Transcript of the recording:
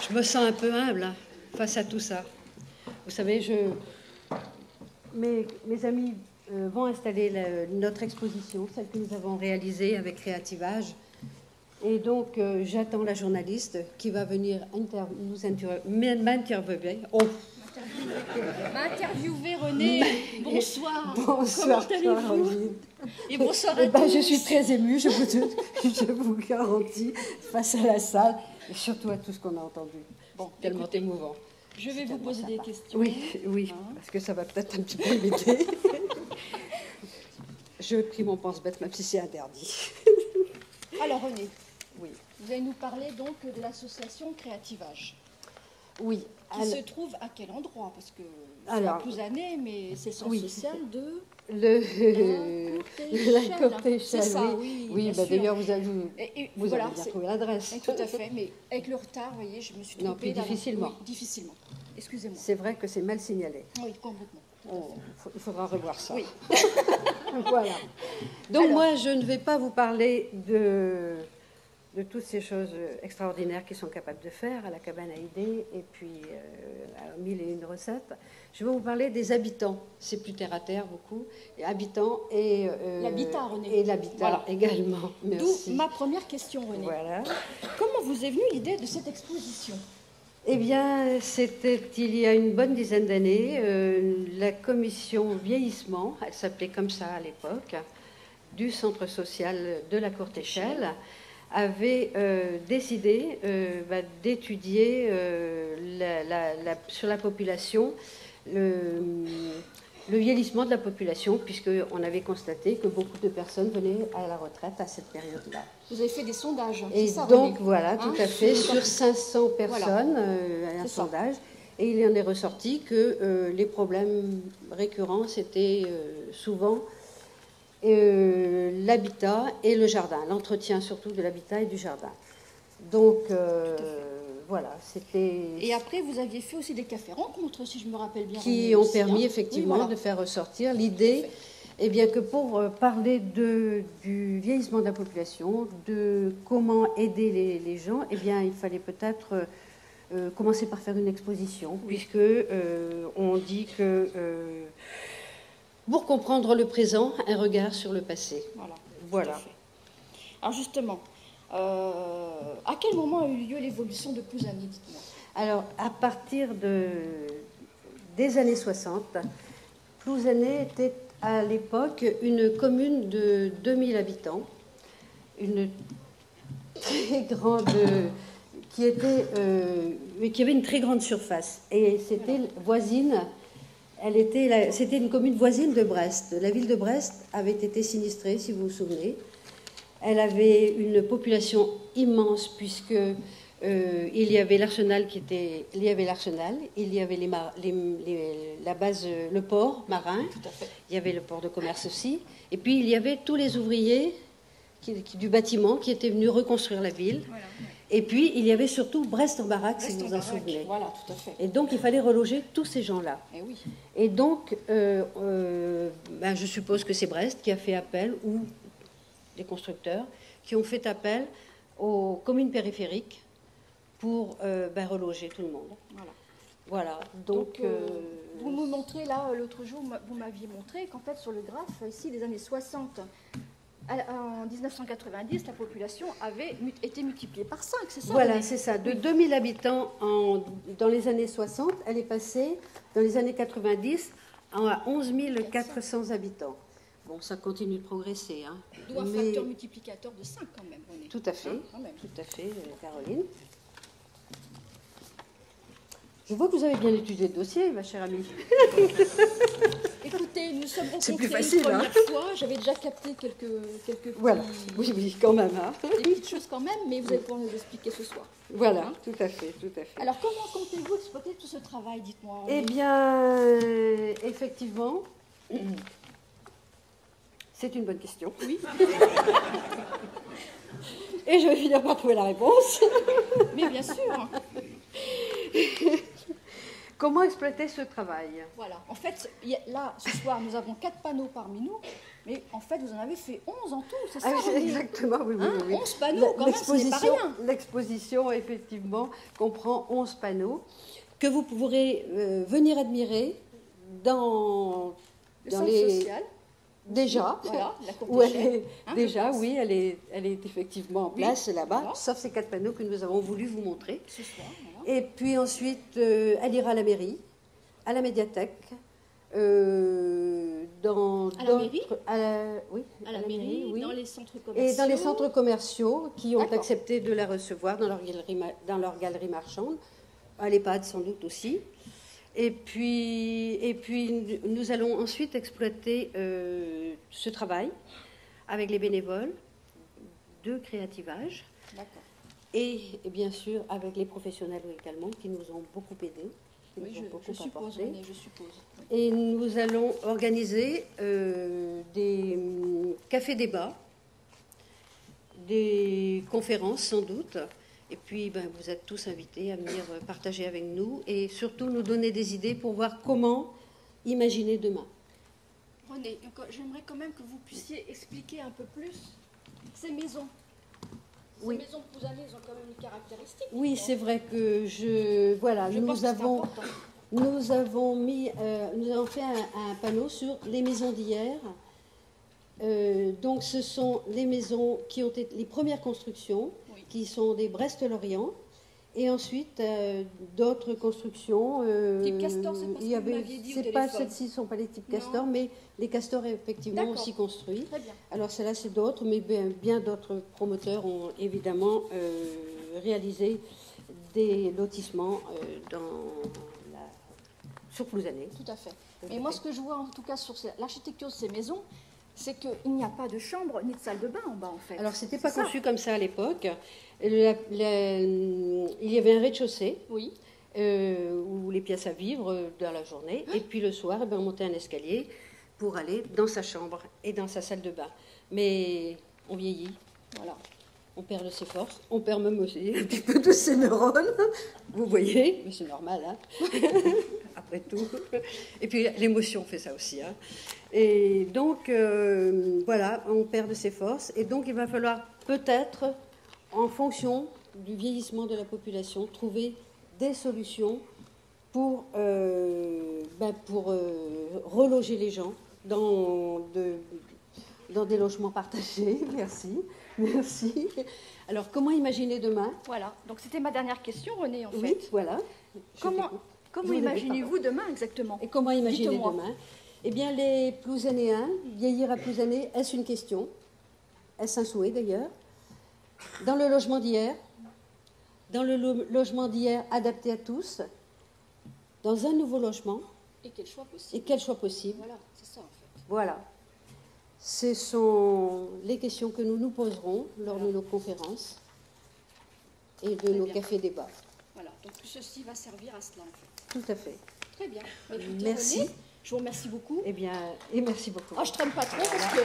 Je me sens un peu humble hein, face à tout ça. Vous savez, mes amis vont installer notre exposition, celle que nous avons réalisée avec Créativage. Et donc, j'attends la journaliste qui va venir m'interviewer. Oh. M'interviewer, René. Bonsoir. Bonsoir, comment allez-vous? Et bonsoir à tous. Je suis très émue, je vous garantis, face à la salle, et surtout à tout ce qu'on a entendu. Bon, tellement écoutez, émouvant. Je vais vous poser des questions. Oui, parce que ça va peut-être un petit peu m'aider. Je prie mon pense-bête, même si c'est interdit. Alors, René, oui. Vous allez nous parler donc de l'association Créativage. Oui. Qui se trouve à quel endroit? Parce que c'est à Plouzané, mais c'est son social de... La Courtéchelle. C'est ça, oui. D'ailleurs, vous avez bien trouvé l'adresse. Tout à fait, mais avec le retard, vous voyez, je me suis trompée. Non, difficilement. Oui, difficilement. Excusez-moi. C'est vrai que c'est mal signalé. Oui, complètement. Il faudra revoir ça. Oui. Voilà. Donc alors, moi, je ne vais pas vous parler de toutes ces choses extraordinaires qu'ils sont capables de faire à la cabane à idées et puis à 1001 recettes. Je vais vous parler des habitants. C'est plus terre à terre beaucoup. Et habitants et l'habitat, René. Et l'habitat également. D'où ma première question, René. Voilà. Comment vous est venue l'idée de cette exposition? Eh bien, c'était il y a une bonne dizaine d'années, la commission vieillissement, elle s'appelait comme ça à l'époque, du centre social de la Courtéchelle, avait décidé d'étudier sur la population le vieillissement de la population, puisqu'on avait constaté que beaucoup de personnes venaient à la retraite à cette période-là. Vous avez fait des sondages, et ça, donc, René, voilà, tout à fait, sur 500 personnes, un sondage. Et il en est ressorti que les problèmes récurrents, c'était souvent l'habitat et le jardin, l'entretien surtout de l'habitat et du jardin. Donc, voilà, c'était... Et après, vous aviez fait aussi des cafés-rencontres, si je me rappelle bien. Qui ont permis effectivement de faire ressortir l'idée, eh bien, que pour parler du vieillissement de la population, de comment aider les gens, eh bien, il fallait peut-être commencer par faire une exposition, puisque on dit que pour comprendre le présent, un regard sur le passé. Voilà. Alors justement, à quel moment a eu lieu l'évolution de Plouzané, dites-moi? Alors, à partir des années 60, Plouzané était à l'époque une commune de 2000 habitants, une très grande, qui avait une très grande surface. Et c'était voisine, c'était une commune voisine de Brest. La ville de Brest avait été sinistrée, si vous vous souvenez. Elle avait une population immense, puisque il y avait l'arsenal il y avait la base, le port marin. Tout à fait. Il y avait le port de commerce aussi, et puis il y avait tous les ouvriers du bâtiment qui étaient venus reconstruire la ville. Voilà. Et puis il y avait surtout Brest en baraque, si vous vous en souvenez. Voilà, tout à fait. Et donc il fallait reloger tous ces gens-là. Et oui. Et donc, je suppose que c'est Brest qui a fait appel, ou des constructeurs qui ont fait appel aux communes périphériques pour reloger tout le monde. Voilà. Donc vous me montrez là, l'autre jour, vous m'aviez montré qu'en fait, sur le graphe, ici, des années 60, en 1990, la population avait été multipliée par 5, c'est ça? Voilà, c'est ça. De 2000 habitants dans les années 60, elle est passée, dans les années 90, à 11 400 habitants. Bon, ça continue de progresser. Hein. D'où un facteur multiplicateur de 5 quand même, René. Tout à fait, tout à fait, Caroline. Je vois que vous avez bien étudié le dossier, ma chère amie. Écoutez, nous sommes rencontrés plus facile, une première fois. J'avais déjà capté quelques petits... Voilà, oui, quand même. Hein. Des petites choses quand même, mais vous allez pouvoir nous expliquer ce soir. Voilà, tout à fait. Alors, comment comptez-vous exploiter tout ce travail, dites-moi? Eh bien, effectivement... C'est une bonne question. Oui. Et je vais finir par trouver la réponse. Mais bien sûr. comment exploiter ce travail? Voilà. En fait, là, ce soir, nous avons 4 panneaux parmi nous, mais en fait, vous en avez fait 11 en tout, c'est ça? Oui, exactement, oui, hein, oui. 11 panneaux, quand même, ce n'est pas rien. L'exposition, effectivement, comprend 11 panneaux que vous pourrez venir admirer dans le centre social. Déjà, voilà, la courte déjà, oui, elle est effectivement en place là-bas, voilà. sauf ces 4 panneaux que nous avons voulu vous montrer. Ce soir, voilà. Et puis ensuite, elle ira à la mairie, à la médiathèque, dans à la mairie, oui, à la mairie, oui. dans les centres commerciaux. Et dans les centres commerciaux qui ont D'accord. accepté de la recevoir dans leur galerie marchande, à l'EHPAD sans doute aussi. Et puis, nous allons ensuite exploiter ce travail avec les bénévoles de créativage et bien sûr avec les professionnels également qui nous ont beaucoup aidés, qui nous ont beaucoup apporté. Je suppose. Et nous allons organiser des cafés-débats, des conférences sans doute. Et puis, vous êtes tous invités à venir partager avec nous et surtout nous donner des idées pour voir comment imaginer demain. René, j'aimerais quand même que vous puissiez expliquer un peu plus ces maisons. Ces maisons que vous avez, elles ont quand même une caractéristique. Oui, c'est vrai que nous avons fait un panneau sur les maisons d'hier. Donc, ce sont les maisons qui ont été les premières constructions, qui sont des Brest-Lorient, et ensuite d'autres constructions. Type Castor, c'est pas ce que vous m'aviez dit au téléphone. Celles-ci ne sont pas les types Castor, mais les Castors effectivement aussi construits. Très bien. Alors celles-là, c'est d'autres, mais bien d'autres promoteurs ont évidemment réalisé des lotissements sur Plouzané. Tout à fait. Mais moi, ce que je vois en tout cas sur l'architecture de ces maisons, c'est qu'il n'y a pas de chambre ni de salle de bain en bas, en fait. Alors, c'était pas conçu comme ça à l'époque. Il y avait un rez-de-chaussée où les pièces à vivre dans la journée. Et puis le soir, on montait un escalier pour aller dans sa chambre et dans sa salle de bain. Mais on vieillit, voilà. On perd de ses forces, on perd même aussi un petit peu de ses neurones. Vous voyez, mais c'est normal, hein. Après tout. Et puis l'émotion fait ça aussi, hein. Et donc, voilà, on perd de ses forces. Et donc, il va falloir peut-être, en fonction du vieillissement de la population, trouver des solutions pour reloger les gens dans des logements partagés. Merci. Merci. Alors, comment imaginer demain? Voilà. Donc, c'était ma dernière question, René, en fait. Oui, voilà. Comment imaginez-vous demain exactement? Et comment imaginer demain? Eh bien, les Plouzanéens, vieillir à Plouzané, est-ce une question? Est-ce un souhait d'ailleurs? Dans le logement d'hier, adapté à tous, dans un nouveau logement. Et quel choix possible? Et quel choix possible? Voilà, c'est ça en fait. Voilà. Ce sont les questions que nous nous poserons lors de nos conférences et de nos cafés-débats. Voilà, donc tout ceci va servir à cela en fait. Tout à fait. Très bien. Merci. René, je vous remercie beaucoup. Eh bien, et merci beaucoup. Je ne traîne pas trop parce que...